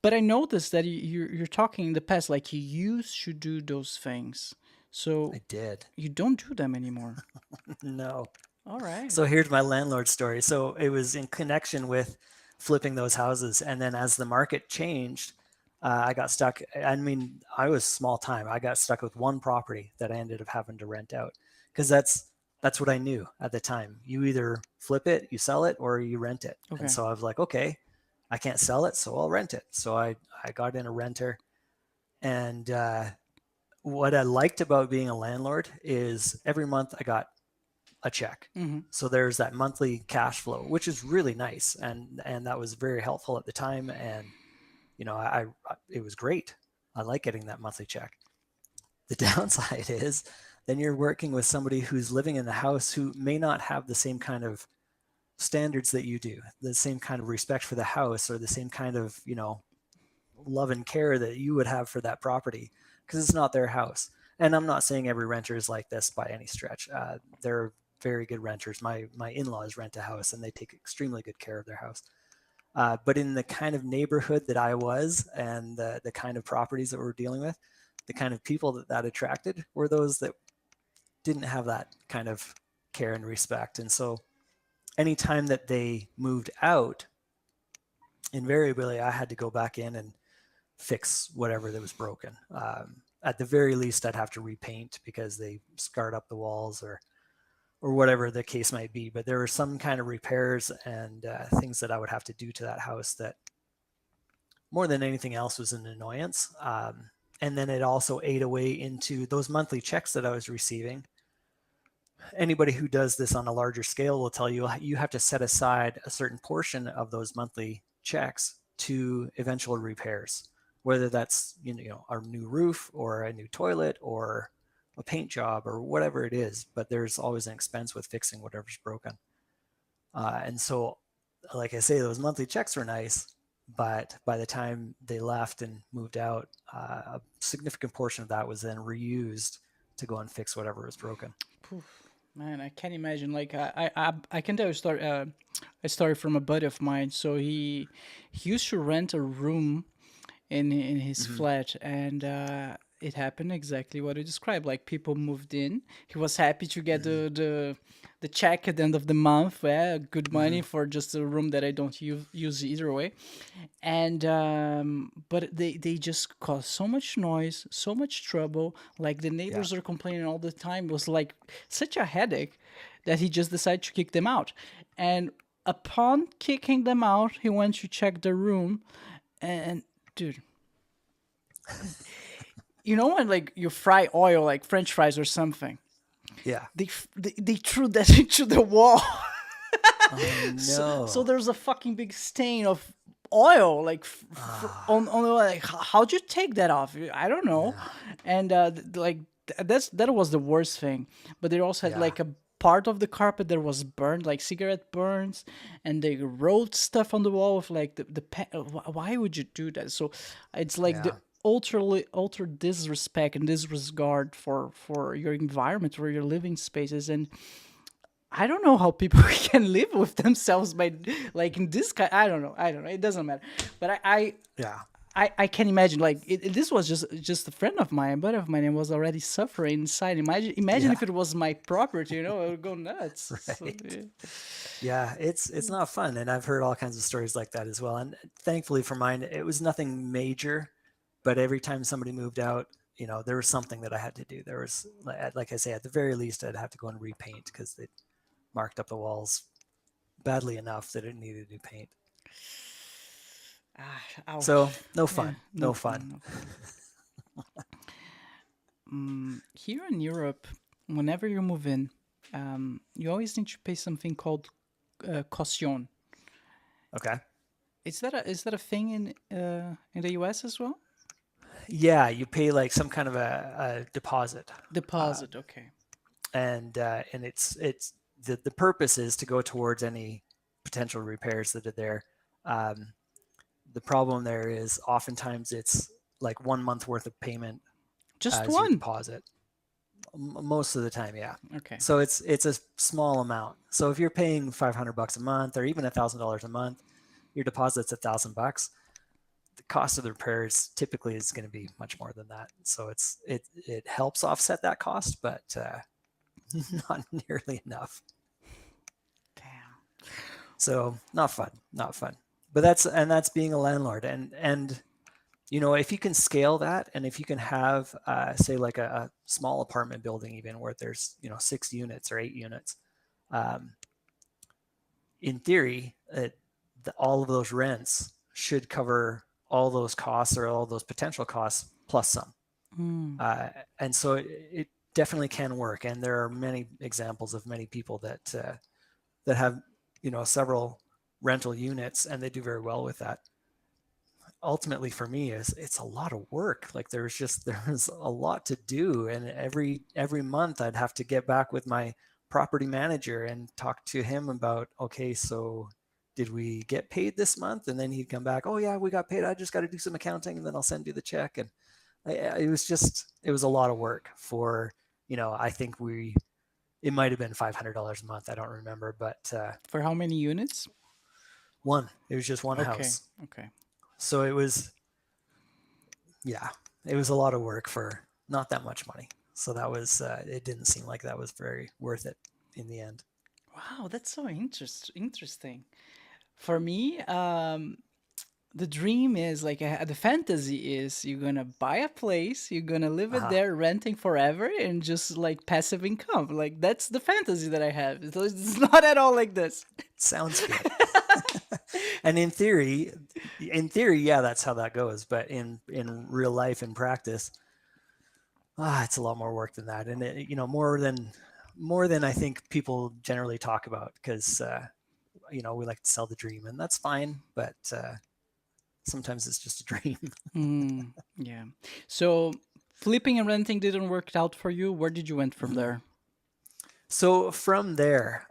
But I noticed that you're talking in the past, like you used to do those things. So I did. you don't do them anymore. No. All right. So here's my landlord story. So it was in connection with flipping those houses. And then as the market changed, I got stuck. I mean, I was small time. I got stuck with one property that I ended up having to rent out because that's what I knew at the time. You either flip it, you sell it, or you rent it. And Okay. so I was like, okay, I can't sell it, so I'll rent it. So I got in a renter. And what I liked about being a landlord is every month I got a check. Mm-hmm. So there's that monthly cash flow, which is really nice, and that was very helpful at the time. And I it was great. I like getting that monthly check. The downside is then you're working with somebody who's living in the house who may not have the same kind of standards that you do, the same kind of respect for the house, or the same kind of love and care that you would have for that property because it's not their house. And I'm not saying every renter is like this by any stretch. They're very good renters. My in-laws rent a house and they take extremely good care of their house. But in the kind of neighborhood that I was and the kind of properties that we're dealing with, the kind of people that attracted were those that didn't have that kind of care and respect. And so anytime that they moved out, invariably I had to go back in and fix whatever that was broken. At the very least, I'd have to repaint because they scarred up the walls or whatever the case might be. But there were some kind of repairs and things that I would have to do to that house that more than anything else was an annoyance. And then it also ate away into those monthly checks that I was receiving. Anybody who does this on a larger scale will tell you you have to set aside a certain portion of those monthly checks to eventual repairs, whether that's a new roof or a new toilet or a paint job or whatever it is. But there's always an expense with fixing whatever's broken. And so, like I say, those monthly checks were nice, but by the time they left and moved out, a significant portion of that was then reused to go and fix whatever was broken. Poof. Man, I can't imagine. Like I can tell a story from a buddy of mine. So he used to rent a room in his Mm-hmm. flat, and it happened exactly what you described. Like people moved in. He was happy to get Mm-hmm. the check at the end of the month. Yeah, good Mm-hmm. money for just a room that I don't use either way. And but they just cause so much noise, so much trouble. Like the Yeah. neighbors are complaining all the time. It was like such a headache that he just decided to kick them out. And upon kicking them out, he went to check the room, and dude, you know when like you fry oil like French fries or something, Yeah. they threw that into the wall. Oh So no. there's a fucking big stain of oil like Ah, on the like how'd you take that off? I don't know. yeah. And like that was the worst thing. But they also had Yeah. like a part of the carpet that was burned, like cigarette burns, and they wrote stuff on the wall with like why would you do that? So it's like the Yeah. ultra disrespect and disregard for your environment or your living spaces. And I don't know how people can live with themselves by like in this kind. I don't know. It doesn't matter. But Yeah. I can imagine like this was just a friend of mine, a buddy of mine, and was already suffering inside. Imagine Yeah. if it was my property. I would go nuts. So, Right. yeah. Yeah. It's not fun, and I've heard all kinds of stories like that as well. And thankfully for mine, it was nothing major, but every time somebody moved out, there was something that I had to do. There was, like I say, at the very least, I'd have to go and repaint because they marked up the walls badly enough that it needed new paint. Ah, So ouch. no Yeah, fun. no No fun. fun, no fun. Here in Europe, whenever you move in, you always need to pay something called caution. Okay. Is that a thing in the US as well? Yeah, you pay like some kind of a deposit, Deposit, okay. and it's the purpose is to go towards any potential repairs that are there. Um, the problem there is oftentimes it's like 1 month worth of payment Just as your one. deposit. Most of the time, yeah. Okay. So it's a small amount. So if you're paying $500 a month or even $1,000 a month, your deposit's $1,000. the cost of the repairs typically is going to be much more than that. So it helps offset that cost, but not nearly enough. Damn. So not fun, not fun. But that's being a landlord, and if you can scale that, and if you can have say like a small apartment building even where there's 6 units or 8 units, um, in theory, all of those rents should cover all those costs or all those potential costs plus some. Mm. And so it definitely can work. And there are many examples of many people that have several rental units, and they do very well with that. Ultimately, for me, is it's a lot of work. Like there's a lot to do, and every month I'd have to get back with my property manager and talk to him about, okay, so did we get paid this month? And then he'd come back, oh yeah, we got paid. I just got to do some accounting, and then I'll send you the check. And it was a lot of work for, I think it might have been $500 a month. I don't remember, but For how many units? it was just one Okay. house. Okay. So it was a lot of work for not that much money. So that was it didn't seem like that was very worth it in the end. Wow, that's so interesting. For me, the dream is like the fantasy is you're gonna buy a place, you're gonna live it Uh-huh. there, renting forever, and just like passive income. Like that's the fantasy that I have. It's not at all like this. Sounds good. And in theory, yeah, that's how that goes. But in real life, in practice, it's a lot more work than that, and more than I think people generally talk about, because we like to sell the dream, and that's fine, but sometimes it's just a dream. Yeah. So flipping and renting didn't work out for you. Where did you went from there? So from there,